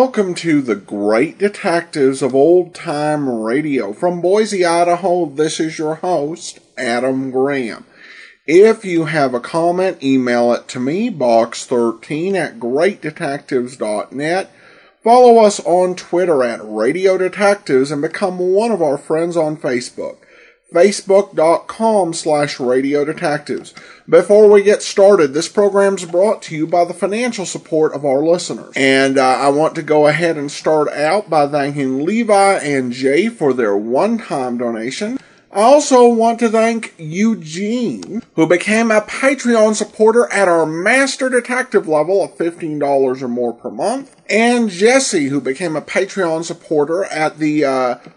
welcome to the Great Detectives of Old Time Radio. From Boise, Idaho, this is your host, Adam Graham. If you have a comment, email it to me, box13@greatdetectives.net. Follow us on Twitter at Radio Detectives and become one of our friends on Facebook. Facebook.com/Radio Detectives. Before we get started, this program is brought to you by the financial support of our listeners. And I want to go ahead and start out by thanking Levi and Jay for their one-time donation. I also want to thank Eugene, who became a Patreon supporter at our Master Detective level of $15 or more per month, and Jesse, who became a Patreon supporter at the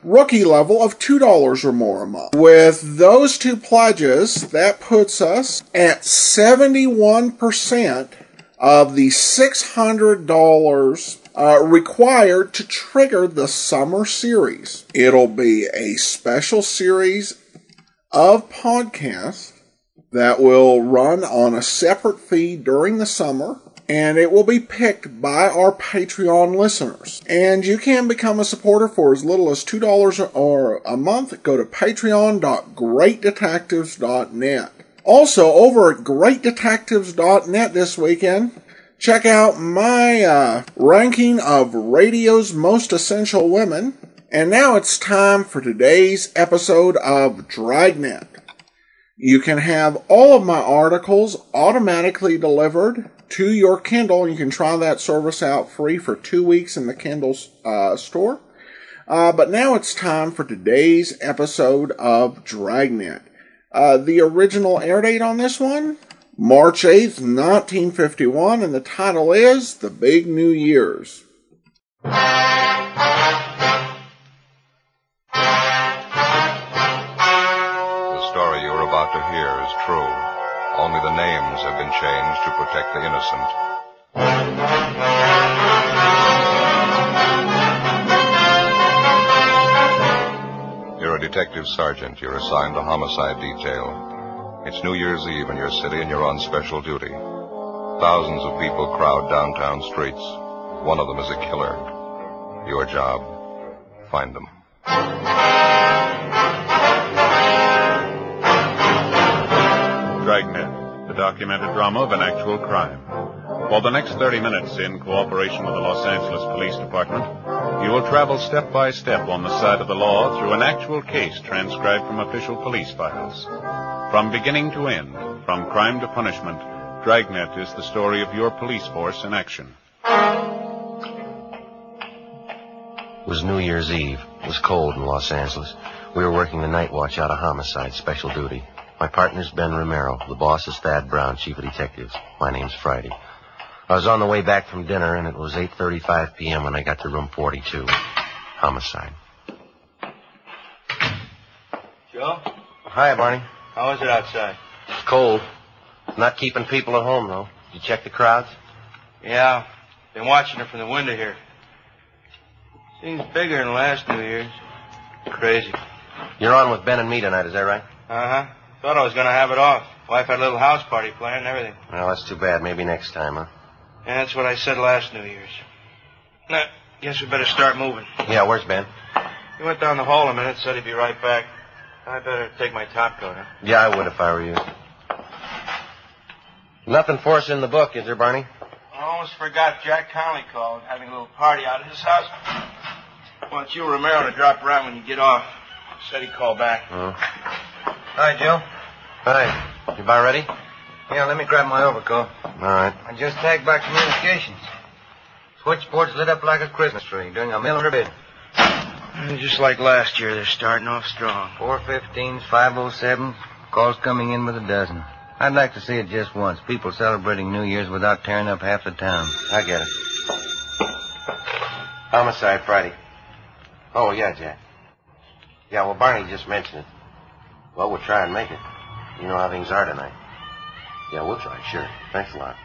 rookie level of $2 or more a month. With those two pledges, that puts us at 71% of the $600 required to trigger the summer series. It'll be a special series of podcasts that will run on a separate feed during the summer, and it will be picked by our Patreon listeners. And you can become a supporter for as little as $2 or a month. Go to patreon.greatdetectives.net. Also, over at greatdetectives.net this weekend, check out my ranking of radio's most essential women. And now it's time for today's episode of Dragnet. You can have all of my articles automatically delivered to your Kindle. You can try that service out free for 2 weeks in the Kindle store. But now it's time for today's episode of Dragnet. The original air date on this one? March 8th, 1951, and the title is The Big New Year's. The story you're about to hear is true. Only the names have been changed to protect the innocent. You're a detective sergeant. You're assigned to homicide detail. It's New Year's Eve in your city, and you're on special duty. Thousands of people crowd downtown streets. One of them is a killer. Your job, find them. Dragnet, the documented drama of an actual crime. For the next 30 minutes, in cooperation with the Los Angeles Police Department, you will travel step by step on the side of the law through an actual case transcribed from official police files. From beginning to end, from crime to punishment, Dragnet is the story of your police force in action. It was New Year's Eve. It was cold in Los Angeles. We were working the night watch out of homicide, special duty. My partner's Ben Romero. The boss is Thad Brown, chief of detectives. My name's Friday. I was on the way back from dinner, and it was 8:35 p.m. when I got to room 42. Homicide. Joe? Hi, Barney. How is it outside? It's cold. Not keeping people at home, though. Did you check the crowds? Yeah, been watching it from the window here. Seems bigger than last New Year's. Crazy. You're on with Ben and me tonight, is that right? Uh-huh. Thought I was going to have it off. Wife had a little house party planned and everything. Well, that's too bad. Maybe next time, huh? Yeah, that's what I said last New Year's. Nah, guess we better start moving. Yeah, where's Ben? He went down the hall a minute, said he'd be right back. I better take my top coat, huh? Yeah, I would if I were you. Nothing for us in the book, is there, Barney? I almost forgot Jack Conley called, having a little party out at his house. Wants you, Romero, to drop around when you get off. Said he'd call back. Oh. Hi, Joe. Hi. You about ready? Yeah, let me grab my overcoat. All right. I just tagged back communications. Switchboard's lit up like a Christmas tree, doing a millimeter bid. Just like last year, they're starting off strong. 415s, 507, calls coming in with a dozen. I'd like to see it just once. People celebrating New Year's without tearing up half the town. I get it. Homicide Friday. Oh, yeah, Jack. Yeah, well, Barney just mentioned it. Well, we'll try and make it. You know how things are tonight. Yeah, we'll try, sure. Thanks a lot.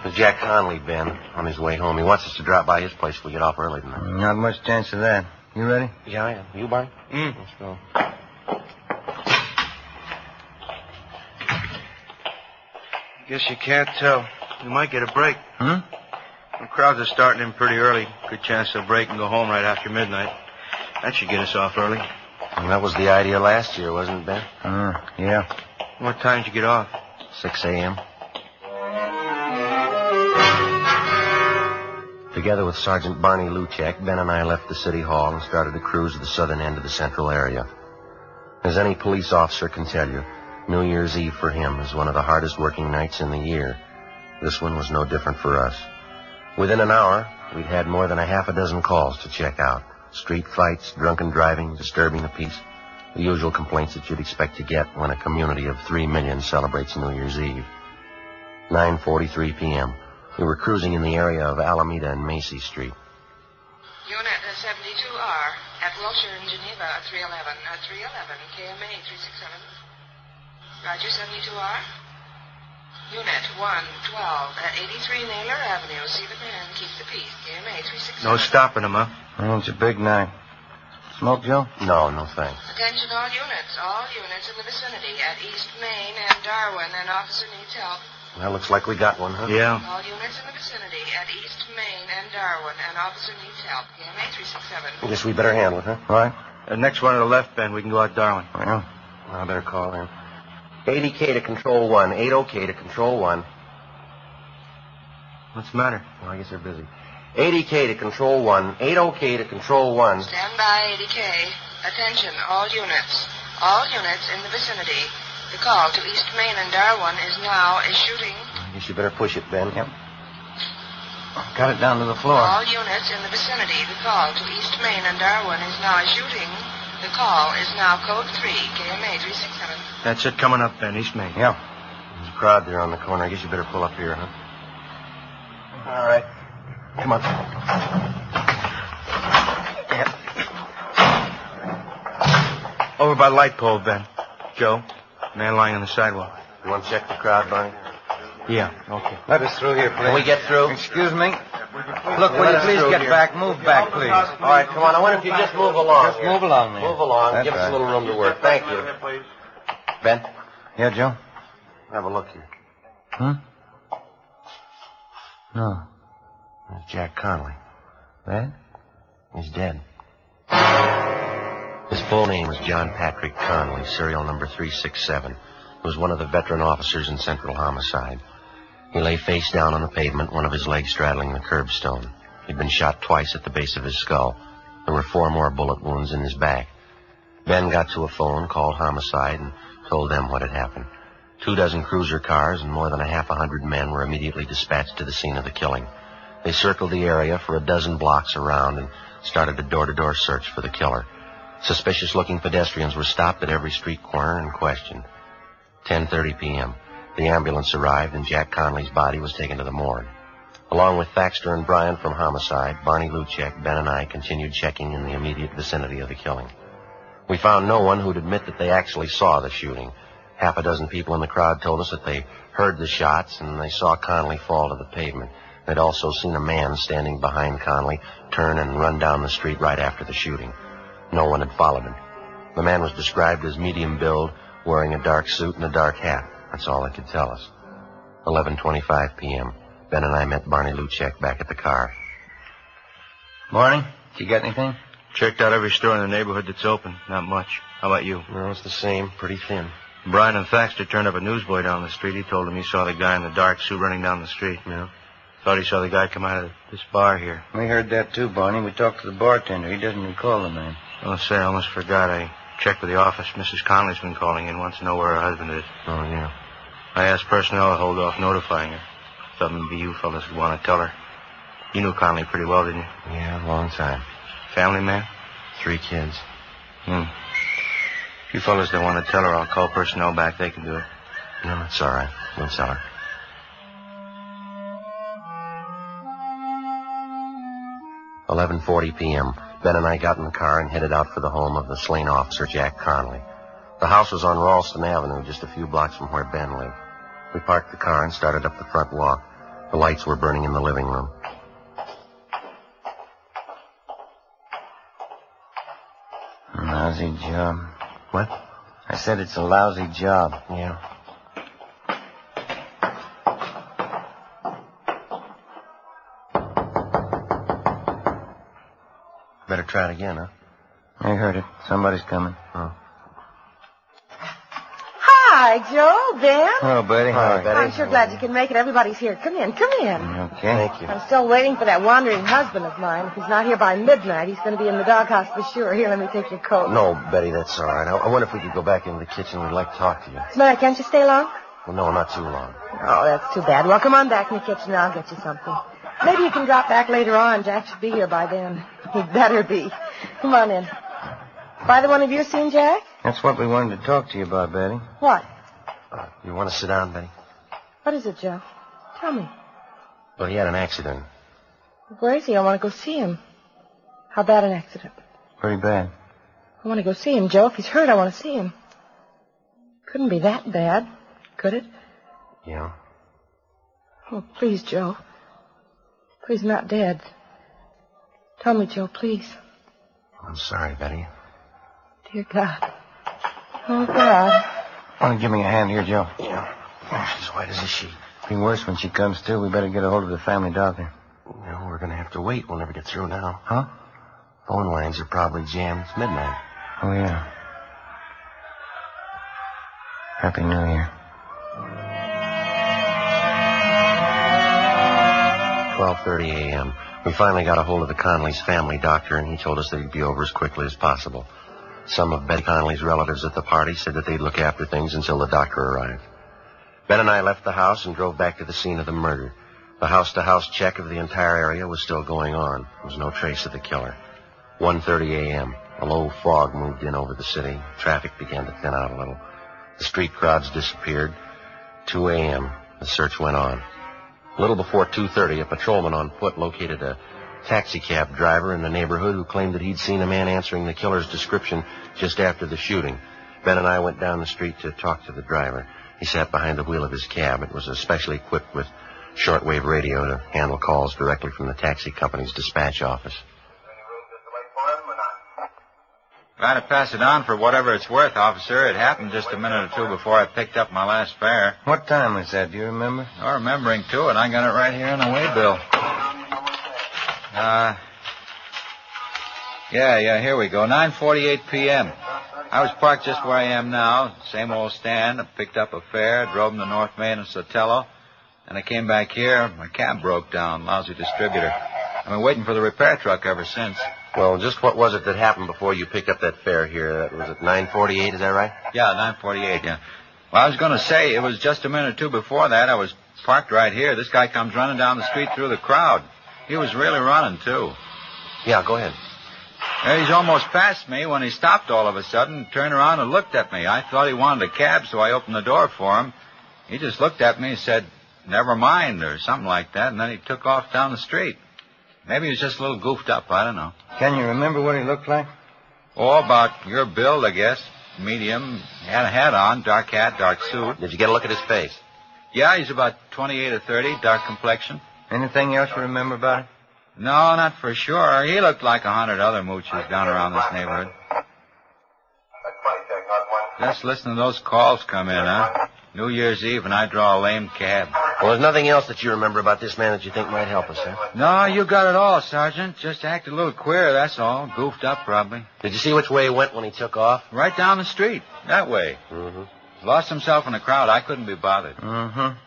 There's Jack Conley, Ben, on his way home. He wants us to drop by his place if we get off early tonight. Not much chance of that. You ready? Yeah, I am. You, Barney? Let's go. Guess you can't tell. You might get a break. The crowds are starting in pretty early. Good chance they'll break and go home right after midnight. That should get us off early. And that was the idea last year, wasn't it, Ben? Yeah. What time did you get off? 6 a.m. Together with Sergeant Barney Luchek, Ben and I left the city hall and started to cruise to the southern end of the central area. As any police officer can tell you, New Year's Eve for him is one of the hardest working nights in the year. This one was no different for us. Within an hour, we'd had more than a half a dozen calls to check out. Street fights, drunken driving, disturbing the peace. The usual complaints that you'd expect to get when a community of 3 million celebrates New Year's Eve. 9:43 p.m. We were cruising in the area of Alameda and Macy Street. Unit 72R at Wilshire in Geneva at 311. At 311, KMA 367. Roger, 72R. Unit 112 at 83 Naylor Avenue. See the man, keep the peace. KMA 367. No stopping them, huh? Well, it's a big night. Smoke, Joe? No, thanks. Attention all units in the vicinity at East Main and Darwin. An officer needs help. Well, looks like we got one, huh? Yeah. All units in the vicinity at East Main and Darwin. An officer needs help. KMA 367. I guess we better handle it, huh? All right. The next one to the left, Ben. We can go out Darwin. Well, I better call him. 80K to Control 1. 80K to Control 1. What's the matter? Oh, I guess they're busy. 80K to Control 1. 80K to Control 1. Stand by, 80K. Attention, all units. All units in the vicinity. The call to East Main and Darwin is now a shooting. I guess you better push it, Ben. Yep. Got it down to the floor. All units in the vicinity. The call to East Main and Darwin is now a shooting. The call is now code 3, KMA 367. That's it coming up, Ben. East Main. Yeah. There's a crowd there on the corner. I guess you better pull up here, huh? All right. Come on. Yeah. Over by the light pole, Ben. Joe. Man lying on the sidewalk. You want to check the crowd, Barney? Yeah, okay. Let us through here, please. Can we get through? Excuse me? Look, will you please get back? Move back, please. All right, come on. I wonder if you just move along. Just move along there. Move along. That's Give us right. a little room to work. Thank you. Ben, Yeah, Joe? have a look here. Huh? No. There's Jack Conley. That? He's dead. His full name was John Patrick Conley, serial number 367. He was one of the veteran officers in Central Homicide. He lay face down on the pavement, one of his legs straddling the curbstone. He'd been shot twice at the base of his skull. There were 4 more bullet wounds in his back. Ben got to a phone, called Homicide, and told them what had happened. 24 cruiser cars and more than a half 100 men were immediately dispatched to the scene of the killing. They circled the area for a dozen blocks around and started a door-to-door search for the killer. Suspicious-looking pedestrians were stopped at every street corner and questioned. 10:30 p.m. The ambulance arrived and Jack Conley's body was taken to the morgue. Along with Thaxter and Bryan from Homicide, Barney Luchek, Ben, and I continued checking in the immediate vicinity of the killing. We found no one who'd admit that they actually saw the shooting. Half a dozen people in the crowd told us that they heard the shots and they saw Conley fall to the pavement. They'd also seen a man standing behind Conley turn and run down the street right after the shooting. No one had followed him. The man was described as medium build, wearing a dark suit and a dark hat. That's all they could tell us. 11:25 p.m. Ben and I met Barney Luchek back at the car. Morning. Did you get anything? Checked out every store in the neighborhood that's open. Not much. How about you? No, it's the same. Pretty thin. Bryan and Thaxter turned up a newsboy down the street. He told him he saw the guy in the dark suit running down the street. Yeah. Thought he saw the guy come out of this bar here. We heard that too, Barney. We talked to the bartender. He doesn't recall the man. Oh, say, I almost forgot. I checked with the office. Mrs. Conley's been calling in. Wants to know where her husband is. Oh, yeah. I asked personnel to hold off notifying her. Thought maybe you fellas would want to tell her. You knew Conley pretty well, didn't you? Yeah, long time. Family man? 3 kids. If you fellas don't want to tell her, I'll call personnel back. They can do it. No, it's all right. We'll tell her. 11:40 p.m. Ben and I got in the car and headed out for the home of the slain officer, Jack Conley. The house was on Ralston Avenue, just a few blocks from where Ben lived. We parked the car and started up the front walk. The lights were burning in the living room. Lousy job. What? I said it's a lousy job. Yeah. Better try it again, huh? I heard it. Somebody's coming. Oh. Hi, Joe, Ben. Hello, Betty. Hi, Betty. I'm sure glad you can make it. Everybody's here. Come in, come in. Okay. Thank you. I'm still waiting for that wandering husband of mine. If he's not here by midnight, he's going to be in the doghouse for sure. Here, let me take your coat. No, Betty, that's all right. I wonder if we could go back into the kitchen. We'd like to talk to you. What's the matter? Can't you stay long? Well, no, not too long. Oh, that's too bad. Well, come on back in the kitchen. I'll get you something. Maybe you can drop back later on. Jack should be here by then. He'd better be. Come on in. Either one of you seen Jack? That's what we wanted to talk to you about, Betty. What? You want to sit down, Betty? What is it, Joe? Tell me. Well, he had an accident. Where is he? I want to go see him. How bad an accident? Pretty bad. I want to go see him, Joe. If he's hurt, I want to see him. Couldn't be that bad, could it? Yeah. Oh, please, Joe. Please, not dead. Tell me, Joe, please. I'm sorry, Betty. Dear God. Oh, God. Want to give me a hand here, Joe? Yeah. She's white as a sheet. Be worse when she comes to. We better get a hold of the family doctor. No, we're going to have to wait. We'll never get through now. Huh? Phone lines are probably jammed. It's midnight. Oh, yeah. Happy New Year. 12:30 a.m. We finally got a hold of the Conley's family doctor, and he told us that he'd be over as quickly as possible. Some of Betty Conley's relatives at the party said that they'd look after things until the doctor arrived. Ben and I left the house and drove back to the scene of the murder. The house-to-house check of the entire area was still going on. There was no trace of the killer. 1:30 a.m. A low fog moved in over the city. Traffic began to thin out a little. The street crowds disappeared. 2 a.m. The search went on. A little before 2:30, a patrolman on foot located a taxicab driver in the neighborhood who claimed that he'd seen a man answering the killer's description just after the shooting. Ben and I went down the street to talk to the driver. He sat behind the wheel of his cab. It was especially equipped with shortwave radio to handle calls directly from the taxi company's dispatch office. Glad to pass it on for whatever it's worth, officer. It happened just a minute or two before I picked up my last fare. What time was that? Do you remember? Oh, remembering, too, and I got it right here on the waybill. Yeah, here we go. 9:48 p.m. I was parked just where I am now. Same old stand. I picked up a fare, drove him to North Main and Sotelo, and I came back here. My cab broke down. Lousy distributor. I've been waiting for the repair truck ever since. Well, just what was it that happened before you picked up that fare here? That was at 9:48, is that right? Yeah, 9:48, yeah. Well, I was going to say, it was just a minute or two before that. I was parked right here. This guy comes running down the street through the crowd. He was really running, too. Yeah, go ahead. He's almost past me when he stopped all of a sudden, turned around and looked at me. I thought he wanted a cab, so I opened the door for him. He just looked at me and said, "Never mind," or something like that, and then he took off down the street. Maybe he was just a little goofed up, I don't know. Can you remember what he looked like? Oh, about your build, I guess. Medium. He had a hat on, dark hat, dark suit. Did you get a look at his face? Yeah, he's about 28 or 30, dark complexion. Anything else you remember about it? No, not for sure. He looked like 100 other mooches down around this neighborhood. Just listen to those calls come in, huh? New Year's Eve and I draw a lame cab. Well, there's nothing else that you remember about this man that you think might help us, huh? No, you got it all, Sergeant. Just acted a little queer, that's all. Goofed up, probably. Did you see which way he went when he took off? Right down the street. That way. Mm-hmm. Lost himself in the crowd. I couldn't be bothered. Mm-hmm.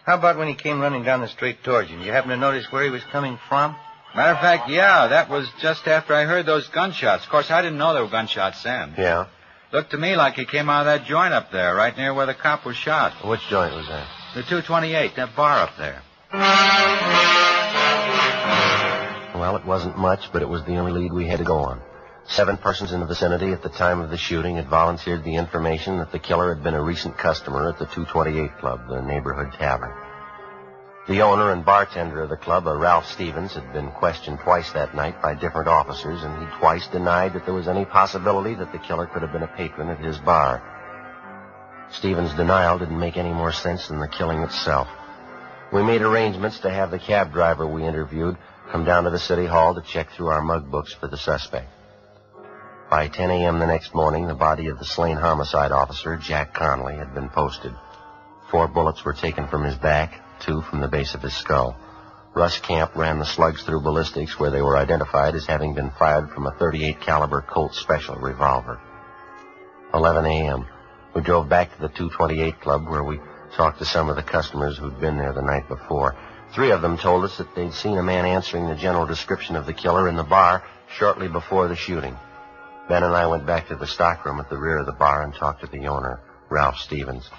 How about when he came running down the street towards you? You happen to notice where he was coming from? Matter of fact, yeah, that was just after I heard those gunshots. Of course, I didn't know there were gunshots then. Yeah. Looked to me like he came out of that joint up there, right near where the cop was shot. Which joint was that? The 228, that bar up there. Well, it wasn't much, but it was the only lead we had to go on. 7 persons in the vicinity at the time of the shooting had volunteered the information that the killer had been a recent customer at the 228 Club, the neighborhood tavern. The owner and bartender of the club, a Ralph Stevens, had been questioned twice that night by different officers, and he twice denied that there was any possibility that the killer could have been a patron at his bar. Stevens' denial didn't make any more sense than the killing itself. We made arrangements to have the cab driver we interviewed come down to the city hall to check through our mug books for the suspect. By 10 a.m. the next morning, the body of the slain homicide officer, Jack Conley, had been posted. 4 bullets were taken from his back, 2 from the base of his skull. Russ Camp ran the slugs through ballistics, where they were identified as having been fired from a .38 caliber Colt Special revolver. 11 a.m. We drove back to the 228 Club, where we talked to some of the customers who'd been there the night before. 3 of them told us that they'd seen a man answering the general description of the killer in the bar shortly before the shooting. Ben and I went back to the stockroom at the rear of the bar and talked to the owner, Ralph Stevens.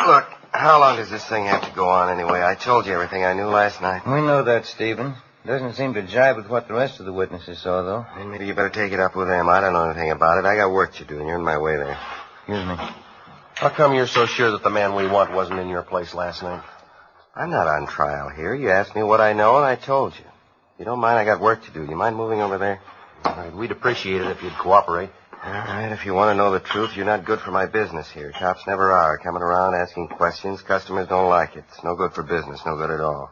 Look, how long does this thing have to go on anyway? I told you everything I knew last night. We know that, Stephen. Doesn't seem to jibe with what the rest of the witnesses saw, though. Then maybe you better take it up with them. I don't know anything about it. I got work to do, and you're in my way there. Excuse me. How come you're so sure that the man we want wasn't in your place last night? I'm not on trial here. You asked me what I know, and I told you. If you don't mind, I got work to do. You mind moving over there? All right, we'd appreciate it if you'd cooperate. All right, if you want to know the truth, you're not good for my business here. Cops never are. Coming around asking questions, customers don't like it. It's no good for business, no good at all.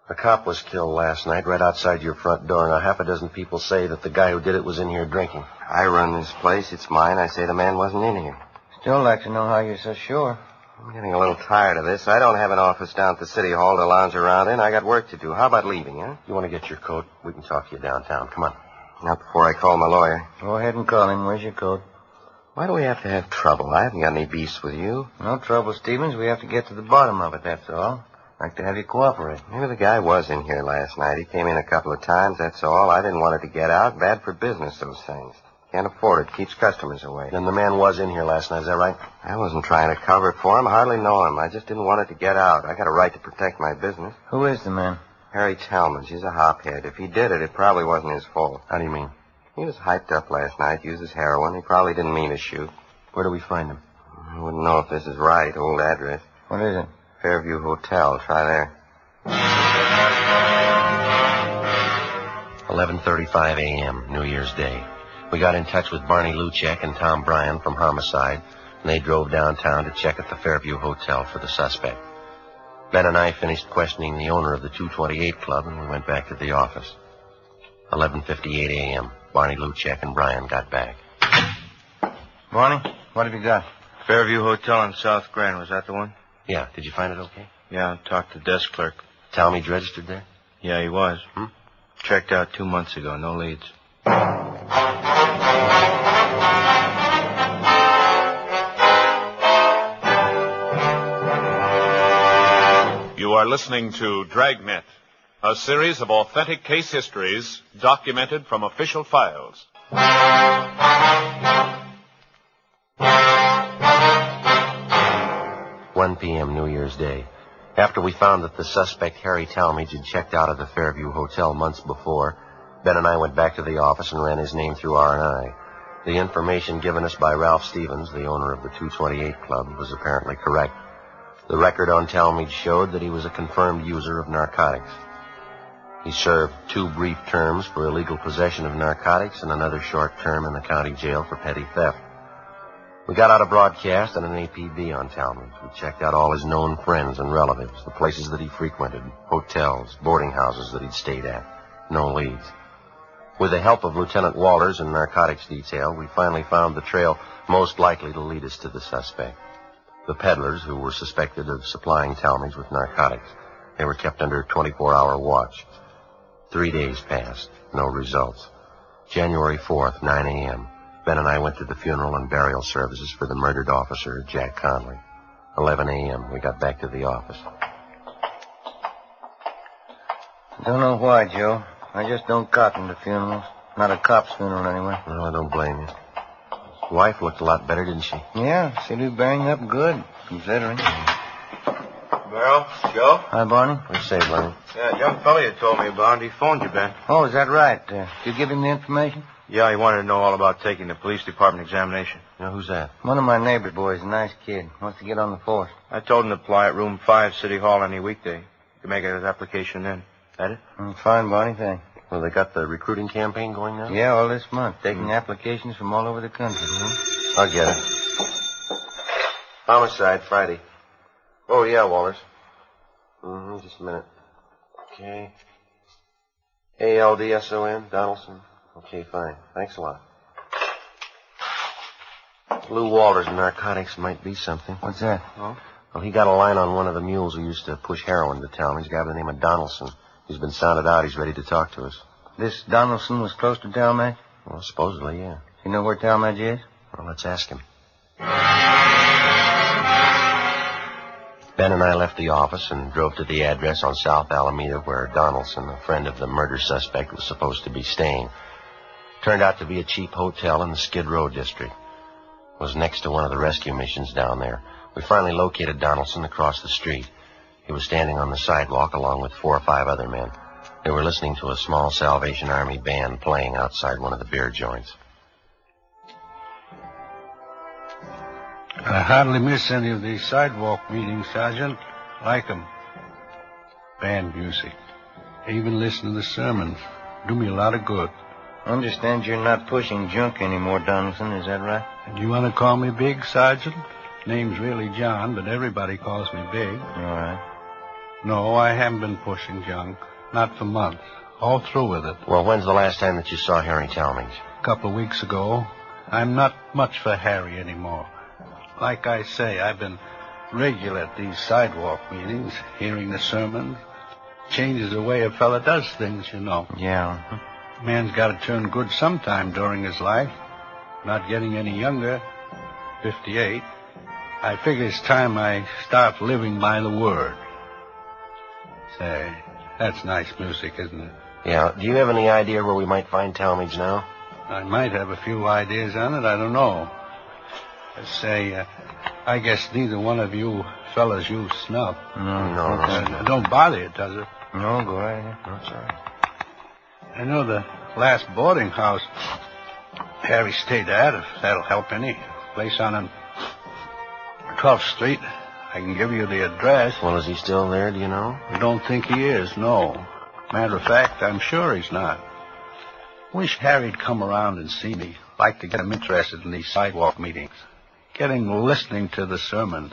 A cop was killed last night right outside your front door. Now, half a dozen people say that the guy who did it was in here drinking. I run this place. It's mine. I say the man wasn't in here. Still like to know how you're so sure. I'm getting a little tired of this. I don't have an office down at the City Hall to lounge around in. I got work to do. How about leaving, huh? You want to get your coat? We can talk to you downtown. Come on. Not before I call my lawyer. Go ahead and call him. Where's your coat? Why do we have to have trouble? I haven't got any beefs with you. No trouble, Stevens. We have to get to the bottom of it, that's all. Like to have you cooperate. Maybe the guy was in here last night. He came in a couple of times, that's all. I didn't want it to get out. Bad for business, those things. Can't afford it. Keeps customers away. Then the man was in here last night, is that right? I wasn't trying to cover it for him. I hardly know him. I just didn't want it to get out. I got a right to protect my business. Who is the man? Harry Talmadge. He's a hophead. If he did it, it probably wasn't his fault. How do you mean? He was hyped up last night, uses heroin. He probably didn't mean to shoot. Where do we find him? I wouldn't know if this is right. Old address. What is it? Fairview Hotel. Try there. 11:35 a.m., New Year's Day. We got in touch with Barney Luchek and Tom Bryan from Homicide, and they drove downtown to check at the Fairview Hotel for the suspect. Ben and I finished questioning the owner of the 228 Club, and we went back to the office. 11:58 a.m., Barney Luchek and Bryan got back. Barney, what have you got? Fairview Hotel on South Grand. Was that the one? Yeah, did you find it okay? Yeah, I talked to the desk clerk. Talmadge registered there? Yeah, he was. Checked out 2 months ago. No leads. You are listening to Dragnet, a series of authentic case histories documented from official files. 1 p.m. New Year's Day. After we found that the suspect, Harry Talmadge, had checked out of the Fairview Hotel months before, Ben and I went back to the office and ran his name through R&I. The information given us by Ralph Stevens, the owner of the 228 Club, was apparently correct. The record on Talmadge showed that he was a confirmed user of narcotics. He served 2 brief terms for illegal possession of narcotics and another short term in the county jail for petty theft. We got out a broadcast and an APB on Talmadge. We checked out all his known friends and relatives, the places that he frequented, hotels, boarding houses that he'd stayed at. No leads. With the help of Lieutenant Walters and narcotics detail, we finally found the trail most likely to lead us to the suspect. The peddlers who were suspected of supplying Talmadge with narcotics. They were kept under 24-hour watch. 3 days passed. No results. January 4th, 9 a.m. Ben and I went to the funeral and burial services for the murdered officer, Jack Conley. 11 a.m. We got back to the office. Don't know why, Joe. I just don't cotton to funerals. Not a cop's funeral, anyway. No, I don't blame you. His wife looked a lot better, didn't she? Yeah, seemed to be bearing up good, considering. Merrill, Joe? Hi, Barney. What do you say, Barney? Yeah, young fella you told me about. He phoned you, Ben. Oh, is that right? Did you give him the information? Yeah, he wanted to know all about taking the police department examination. You know, who's that? One of my neighbor boys, a nice kid. Wants to get on the force. I told him to apply at room 5, City Hall, any weekday. You can make his application then. That it? Fine, Barney, thanks. Well, they got the recruiting campaign going now? Yeah, all this month. Taking applications from all over the country. I'll get it. Homicide, Friday. Oh, yeah, Walters. Just a minute. Okay. ALDSON, Donaldson. Okay, fine. Thanks a lot. Lou Walters and narcotics might be something. What's that? Oh? Well, he got a line on one of the mules who used to push heroin to town. He's a guy by the name of Donaldson. He's been sounded out. He's ready to talk to us. This Donaldson was close to Talmadge? Well, supposedly, yeah. You know where Talmadge is? Well, let's ask him. Ben and I left the office and drove to the address on South Alameda where Donaldson, a friend of the murder suspect, was supposed to be staying. Turned out to be a cheap hotel in the Skid Row district. It was next to one of the rescue missions down there. We finally located Donaldson across the street. He was standing on the sidewalk along with 4 or 5 other men. They were listening to a small Salvation Army band playing outside one of the beer joints. I hardly miss any of these sidewalk meetings, Sergeant. Like 'em. Band music. Even listen to the sermons. Do me a lot of good. I understand you're not pushing junk anymore, Donaldson. Is that right? And you want to call me Big, Sergeant? Name's really John, but everybody calls me Big. All right. No, I haven't been pushing junk. Not for months. All through with it. Well, when's the last time that you saw Harry Talmadge? A couple of weeks ago. I'm not much for Harry anymore. Like I say, I've been regular at these sidewalk meetings, hearing the sermons. Changes the way a fella does things, you know. Yeah. Man's got to turn good sometime during his life. Not getting any younger. 58. I figure it's time I start living by the word. Say, that's nice music, isn't it? Yeah. Do you have any idea where we might find Talmadge now? I might have a few ideas on it. I don't know. Say, I guess neither one of you fellas use snuff. No. Don't bother you, does it? No, go right ahead. That's all right. I know the last boarding house Harry stayed at, if that'll help any. Place on 12th Street. I can give you the address. Well, is he still there, do you know? I don't think he is, no. Matter of fact, I'm sure he's not. Wish Harry'd come around and see me. Like to get him interested in these sidewalk meetings. Listening to the sermons.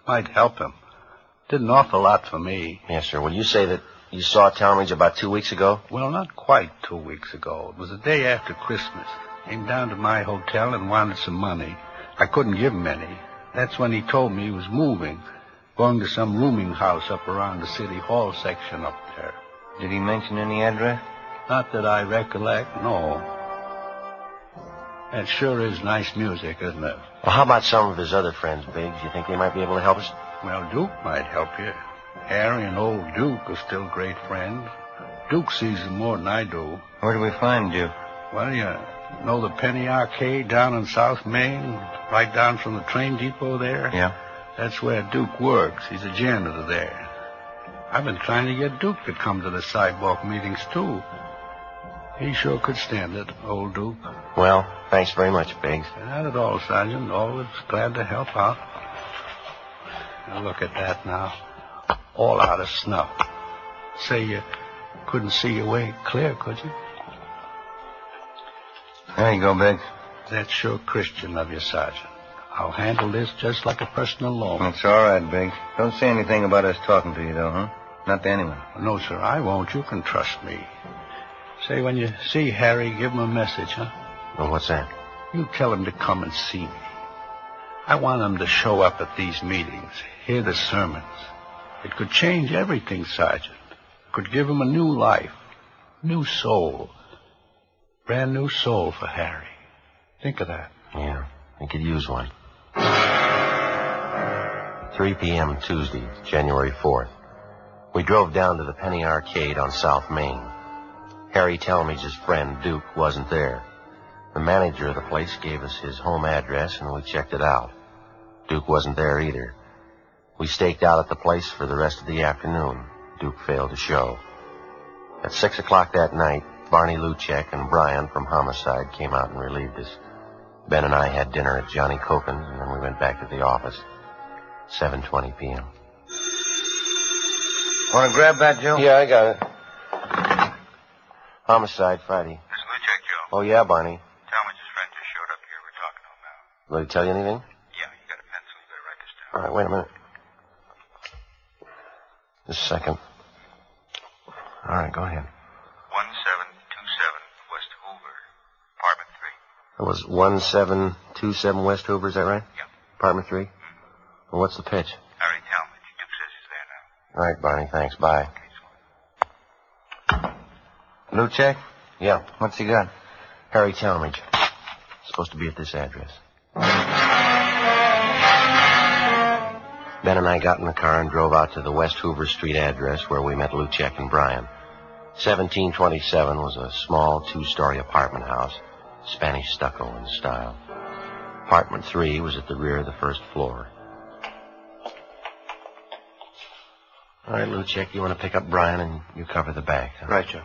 Might help him. Did an awful lot for me. Yes, sir. Will you say that you saw Talmadge about 2 weeks ago? Well, not quite 2 weeks ago. It was the day after Christmas. Came down to my hotel and wanted some money. I couldn't give him any. That's when he told me he was moving. Going to some rooming house up around the city hall section up there. Did he mention any address? Not that I recollect, no. That sure is nice music, isn't it? Well, how about some of his other friends, Biggs? You think they might be able to help us? Well, Duke might help you. Harry and old Duke are still great friends. Duke sees them more than I do. Where do we find Duke? Well, you know the Penny Arcade down in South Main? Right down from the train depot there? Yeah. That's where Duke works. He's a janitor there. I've been trying to get Duke to come to the sidewalk meetings, too. He sure could stand it, old Duke. Well, thanks very much, Biggs. Not at all, Sergeant. Always glad to help out. Now look at that now. All out of snuff. Say you couldn't see your way clear, could you? There you go, Biggs. That's sure Christian of you, Sergeant. I'll handle this just like a personal loan. That's all right, Biggs. Don't say anything about us talking to you, though, huh? Not to anyone. No, sir, I won't. You can trust me. Say, when you see Harry, give him a message, huh? Well, what's that? You tell him to come and see me. I want him to show up at these meetings, hear the sermons. It could change everything, Sergeant. It could give him a new life, new soul. Brand new soul for Harry. Think of that. Yeah, he could use one. 3 p.m. Tuesday, January 4th. We drove down to the Penny Arcade on South Main. Harry Talmadge's friend, Duke, wasn't there. The manager of the place gave us his home address, and we checked it out. Duke wasn't there either. We staked out at the place for the rest of the afternoon. Duke failed to show. At 6 o'clock that night, Barney Luchek and Brian from Homicide came out and relieved us. Ben and I had dinner at Johnny Copen's, and then we went back to the office. 7:20 p.m. Want to grab that, Joe? Yeah, I got it. Homicide, Friday. This is Luchek, Joe. Oh, yeah, Barney. Talmadge's friend just showed up here. We're talking to him now. Did he tell you anything? Yeah, you got a pencil. You better write this down. All right, wait a minute. Just a second. All right, go ahead. 1727 West Hoover, apartment 3. It was 1727 West Hoover, is that right? Yeah. Apartment 3? Well, what's the pitch? Harry All right, Barney, thanks. Bye. Blue check? Yeah, What's he got? Harry Talmadge. Supposed to be at this address. Ben and I got in the car and drove out to the West Hoover Street address where we met Luchek and Brian. 1727 was a small two-story apartment house, Spanish stucco in style. Apartment 3 was at the rear of the first floor. All right, Luchek, you want to pick up Brian and you cover the back, huh? Right, Joe.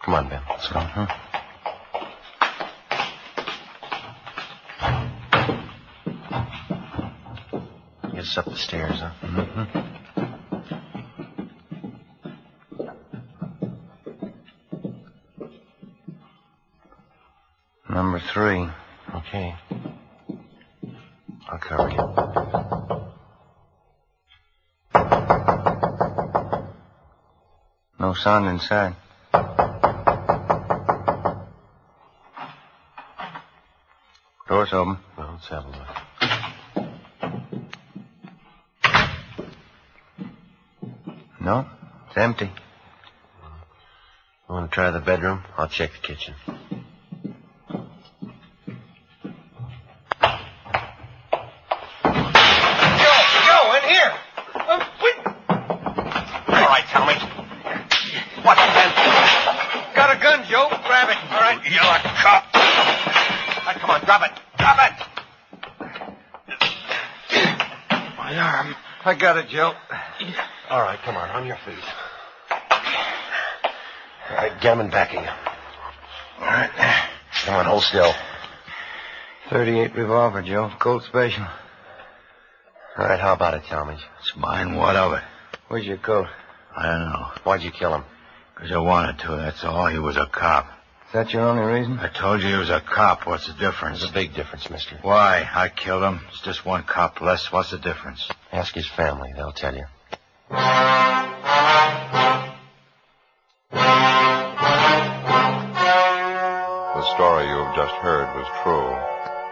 Come on, Ben. Let's go. Get us up the stairs, huh? Mm-hmm. Number 3. Okay. I'll cover you. No sound inside. Door's open. Well, let's have a look. No, it's empty. You want to try the bedroom? I'll check the kitchen. Joe, in here. All right, tell me. What's the Ben? Got a gun, Joe. Grab it. All right, you're a cop. All right, come on, drop it. Drop it. My arm. I got it, Joe. All right, come on your feet. All right, Gammon backing you. All right. Come on, hold still. 38 revolver, Joe. Colt Special. All right, how about it, Talmadge? It's mine. What of it? Where's your coat? I don't know. Why'd you kill him? 'Cause I wanted to, that's all. He was a cop. Is that your only reason? I told you he was a cop. What's the difference? There's a big difference, mister. Why? I killed him. It's just one cop less. What's the difference? Ask his family. They'll tell you. The story you've just heard was true.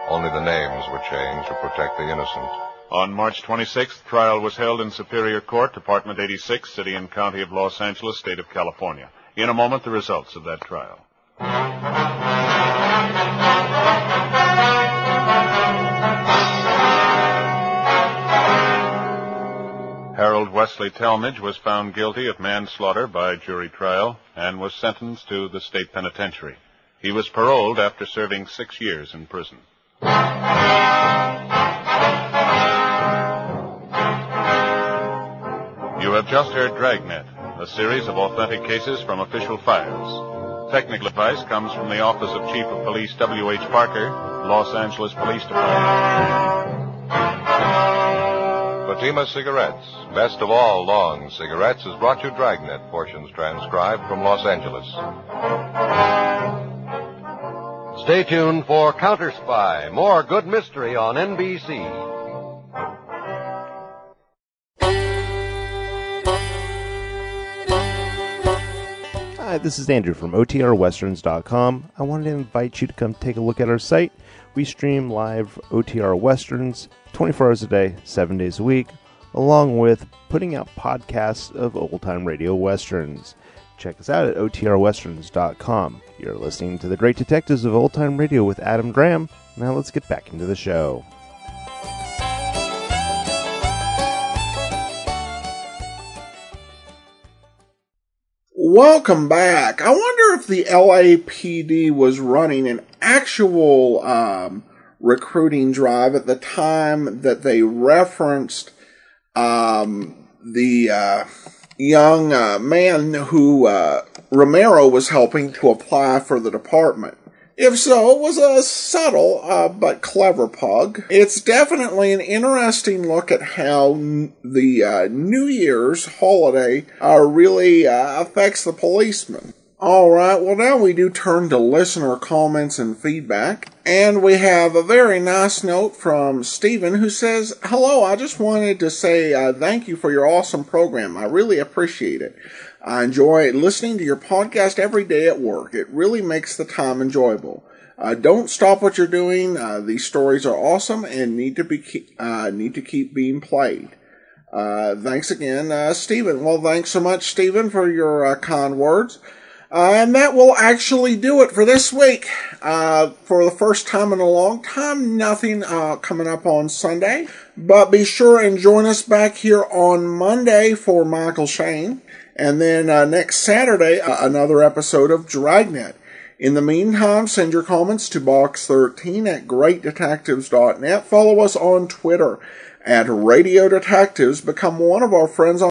Only the names were changed to protect the innocent. On March 26th, trial was held in Superior Court, Department 86, City and County of Los Angeles, State of California. In a moment, the results of that trial. Harold Wesley Talmadge was found guilty of manslaughter by jury trial and was sentenced to the state penitentiary. He was paroled after serving 6 years in prison. You have just heard Dragnet, a series of authentic cases from official files. Technical advice comes from the Office of Chief of Police W.H. Parker, Los Angeles Police Department. Fatima Cigarettes, best of all long cigarettes, has brought you Dragnet, portions transcribed from Los Angeles. Stay tuned for Counter Spy, more good mystery on NBC. Hi, this is Andrew from OTRWesterns.com. I wanted to invite you to come take a look at our site. We stream live OTR Westerns 24 hours a day, 7 days a week, along with putting out podcasts of old-time radio westerns. Check us out at OTRWesterns.com. You're listening to The Great Detectives of Old Time Radio with Adam Graham. Now let's get back into the show. Welcome back. I wonder if the LAPD was running an actual recruiting drive at the time that they referenced the young man who Romero was helping to apply for the department. If so, it was a subtle but clever pug. It's definitely an interesting look at how the New Year's holiday really affects the policeman. Alright, well now we do turn to listener comments and feedback. And we have a very nice note from Stephen who says, "Hello, I just wanted to say thank you for your awesome program. I really appreciate it. I enjoy listening to your podcast every day at work. It really makes the time enjoyable. Don't stop what you're doing. These stories are awesome and need to keep being played. Thanks again, Stephen. Well, thanks so much, Stephen, for your kind words. And that will actually do it for this week. For the first time in a long time, nothing coming up on Sunday. But be sure and join us back here on Monday for Michael Shane. And then next Saturday, another episode of Dragnet. In the meantime, send your comments to box13@greatdetectives.net. Follow us on Twitter @Radio Detectives. Become one of our friends on